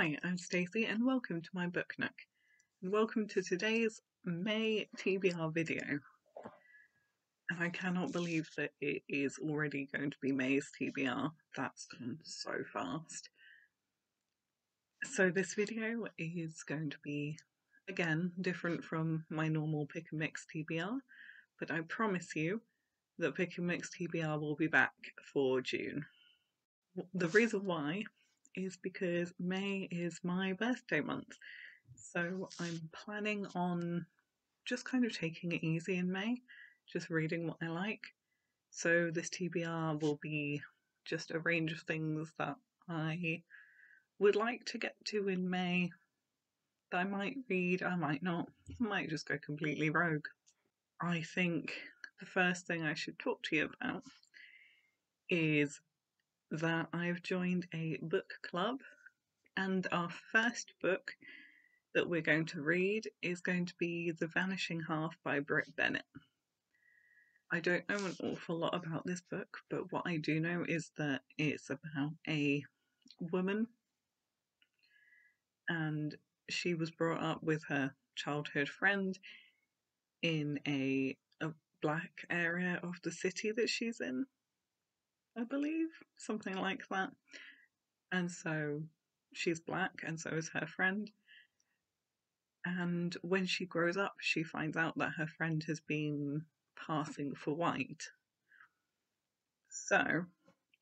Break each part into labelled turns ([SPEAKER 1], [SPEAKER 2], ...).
[SPEAKER 1] Hi, I'm Stacey and welcome to my Book Nook. And welcome to today's May TBR video. And I cannot believe that it is already going to be May's TBR. That's gone so fast. So this video is going to be, again, different from my normal Pick and Mix TBR, but I promise you that Pick and Mix TBR will be back for June. The reason why is because May is my birthday month. So I'm planning on just kind of taking it easy in May, just reading what I like. So this TBR will be just a range of things that I would like to get to in May that I might read, I might not, I might just go completely rogue. I think the first thing I should talk to you about is that I've joined a book club, and our first book that we're going to read is going to be The Vanishing Half by Bennett. I don't know an awful lot about this book, but what I do know is that it's about a woman, and she was brought up with her childhood friend in a black area of the city that she's in, I believe, something like that. And so she's black, and so is her friend. And when she grows up, she finds out that her friend has been passing for white. So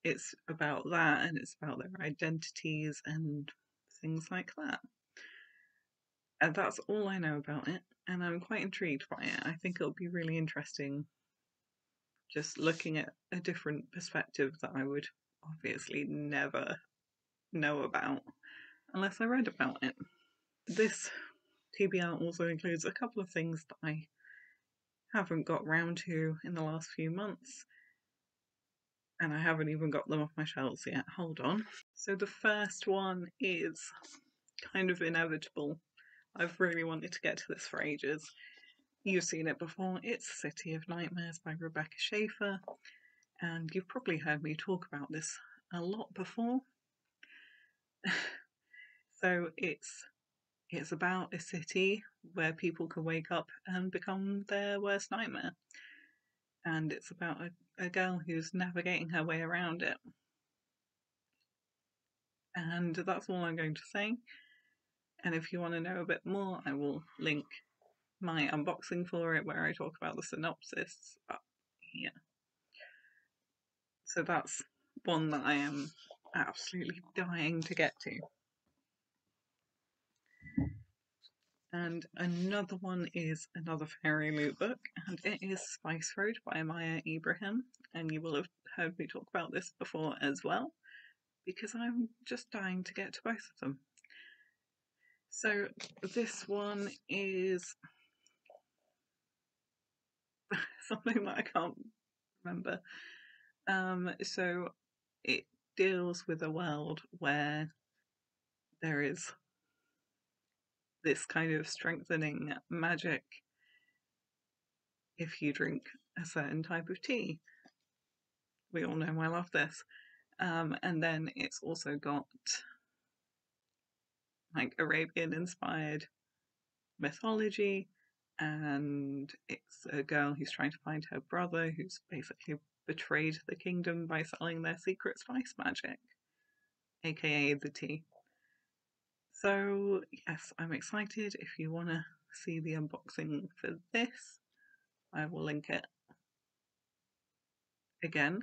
[SPEAKER 1] it's about that, and it's about their identities and things like that. And that's all I know about it, and I'm quite intrigued by it. I think it'll be really interesting just looking at a different perspective that I would obviously never know about unless I read about it. This TBR also includes a couple of things that I haven't got round to in the last few months, and I haven't even got them off my shelves yet. Hold on. So the first one is kind of inevitable. I've really wanted to get to this for ages. You've seen it before. It's City of Nightmares by Rebecca Schaeffer, and you've probably heard me talk about this a lot before. So it's about a city where people can wake up and become their worst nightmare. And it's about a girl who's navigating her way around it. And that's all I'm going to say. And if you want to know a bit more, I will link my unboxing for it where I talk about the synopsis up here. So that's one that I am absolutely dying to get to. And another one is another fairy loot book, and it is Spice Road by Ibrahim, and you will have heard me talk about this before as well, because I'm just dying to get to both of them. So this one is something that I can't remember. So it deals with a world where there is this kind of strengthening magic if you drink a certain type of tea. We all know I love this. And then it's also got like Arabian inspired mythology, and it's a girl who's trying to find her brother who's basically betrayed the kingdom by selling their secret spice magic, aka the tea. So yes, I'm excited. If you want to see the unboxing for this, I will link it again.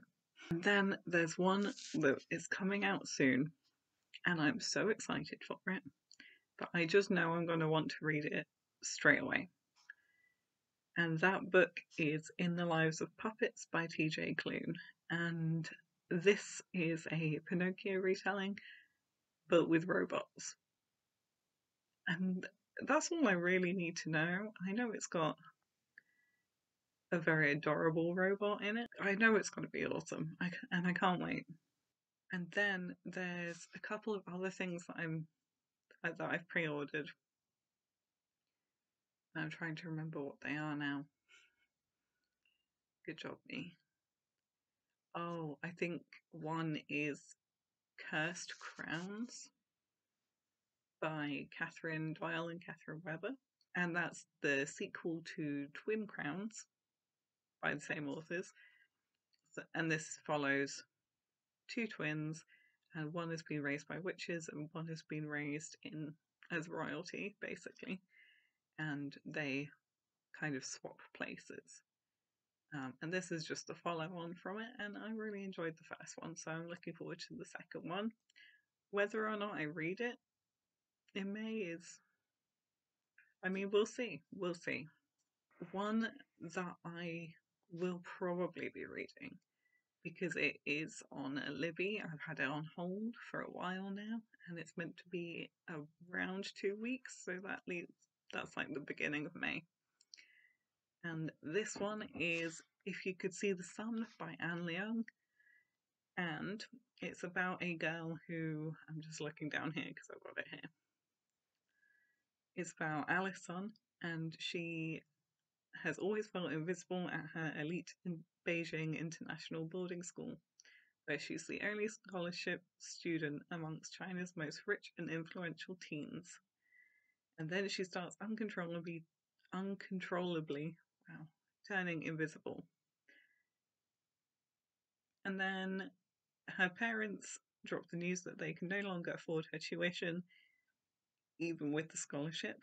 [SPEAKER 1] And then there's one that is coming out soon, and I'm so excited for it, but I just know I'm going to want to read it straight away. And that book is In the Lives of Puppets by TJ Klune. And this is a Pinocchio retelling, but with robots. And that's all I really need to know. I know it's got a very adorable robot in it. I know it's going to be awesome, and I can't wait. And then there's a couple of other things that I've pre-ordered. I'm trying to remember what they are now. Good job, me. Oh, I think one is Cursed Crowns. by Katherine, Doyle and Katherine Webber. And that's the sequel to Twin Crowns by the same authors. And this follows two twins, and one has been raised by witches and one has been raised as royalty, basically. And they kind of swap places. And this is just a follow-on from it, and I really enjoyed the first one, so I'm looking forward to the second one. Whether or not I read it in May is... I mean, we'll see. We'll see. One that I will probably be reading, because it is on a Libby. I've had it on hold for a while now, and it's meant to be around 2 weeks, so that's like the beginning of May. And this one is If You Could See the Sun by Ann Liang. And it's about a girl who, I'm just looking down here because I've got it here. It's about Alice Sun, and she has always felt invisible at her elite Beijing International Boarding School, where she's the only scholarship student amongst China's most rich and influential teens. And then she starts uncontrollably, turning invisible. And then her parents drop the news that they can no longer afford her tuition, even with the scholarship.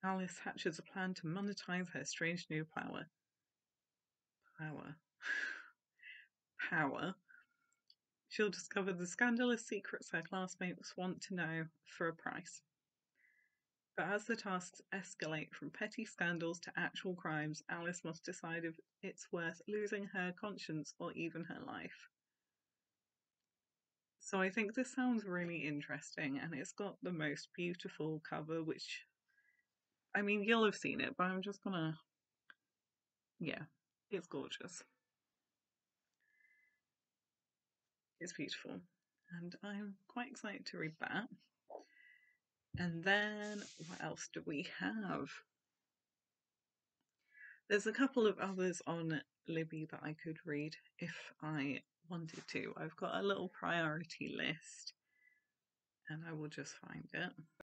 [SPEAKER 1] Alice hatches a plan to monetize her strange new power. She'll discover the scandalous secrets her classmates want to know for a price. But as the tasks escalate from petty scandals to actual crimes, Alice must decide if it's worth losing her conscience or even her life. So I think this sounds really interesting, and it's got the most beautiful cover, which, I mean, you'll have seen it, but I'm just gonna... Yeah, it's gorgeous. It's beautiful, and I'm quite excited to read that. And then, what else do we have? There's a couple of others on Libby that I could read if I wanted to. I've got a little priority list, and I will just find it.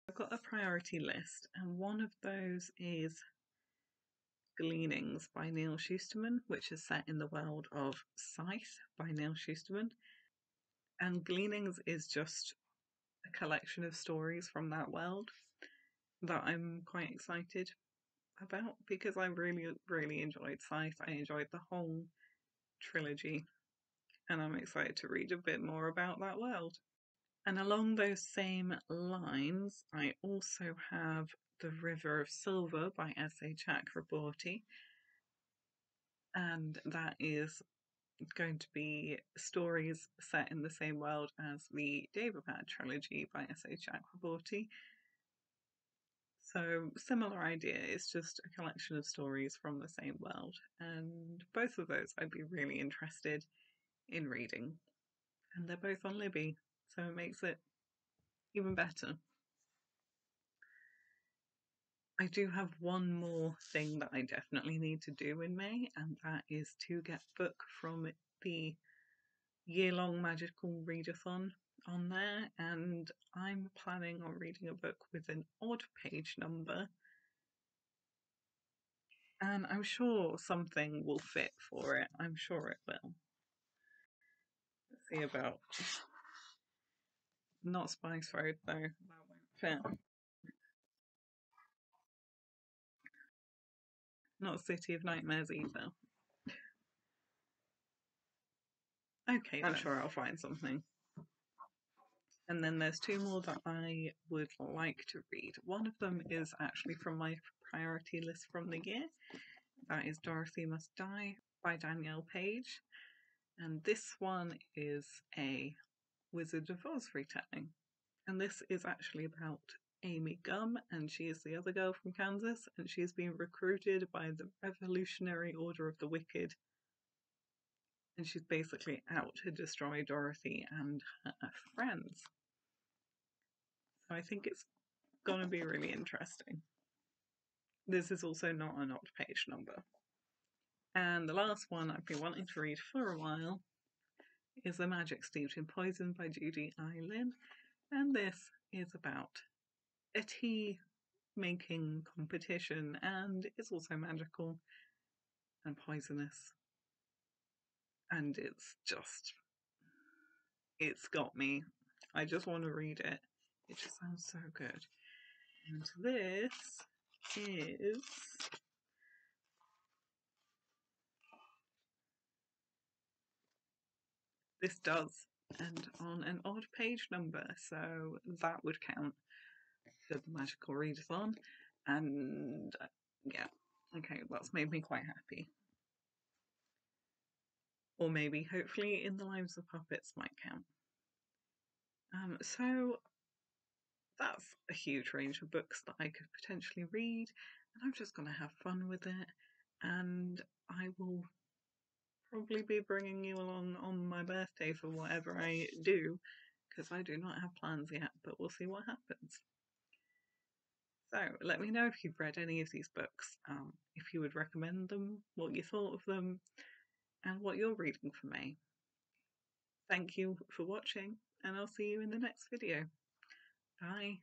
[SPEAKER 1] I've got a priority list, and one of those is Gleanings by Neal Shusterman, which is set in the world of Scythe by Neal Shusterman. And Gleanings is just a collection of stories from that world that I'm quite excited about, because I really, really enjoyed Scythe. I enjoyed the whole trilogy, and I'm excited to read a bit more about that world. And along those same lines, I also have The River of Silver by S.A. Chakraborty, and that is going to be stories set in the same world as the Daevabad trilogy by S.A. Chakraborty. So, similar idea, it's just a collection of stories from the same world, and both of those I'd be really interested in reading. And they're both on Libby, so it makes it even better. I do have one more thing that I definitely need to do in May, and that is to get a book from the year-long magical readathon on there, and I'm planning on reading a book with an odd page number, and I'm sure something will fit for it. I'm sure it will. Let's see about... Not Spice Road, though. That won't fit. Not City of Nightmares either. Okay, I'm sure I'll find something. And then there's two more that I would like to read. One of them is actually from my priority list from the year. That is Dorothy Must Die by Danielle Paige. And this one is a Wizard of Oz retelling. And this is actually about Amy Gum, and she is the other girl from Kansas, and she's been recruited by the Revolutionary Order of the Wicked. And she's basically out to destroy Dorothy and her friends. So I think it's going to be really interesting. This is also not an odd page number. And the last one I've been wanting to read for a while is The Magic Steeped in Poison by Judy I. and this is about a tea making competition, and it's also magical and poisonous, and it's got me. I just want to read it. It just sounds so good. And this does end on an odd page number, so that would count for the magical readathon. And yeah, okay, that's made me quite happy. Or maybe, hopefully, In the Lives of Puppets might count. So that's a huge range of books that I could potentially read, and I'm just going to have fun with it. And I will probably be bringing you along on my birthday for whatever I do, because I do not have plans yet, but we'll see what happens. So let me know if you've read any of these books, if you would recommend them, what you thought of them, and what you're reading for May. Thank you for watching, and I'll see you in the next video. Bye.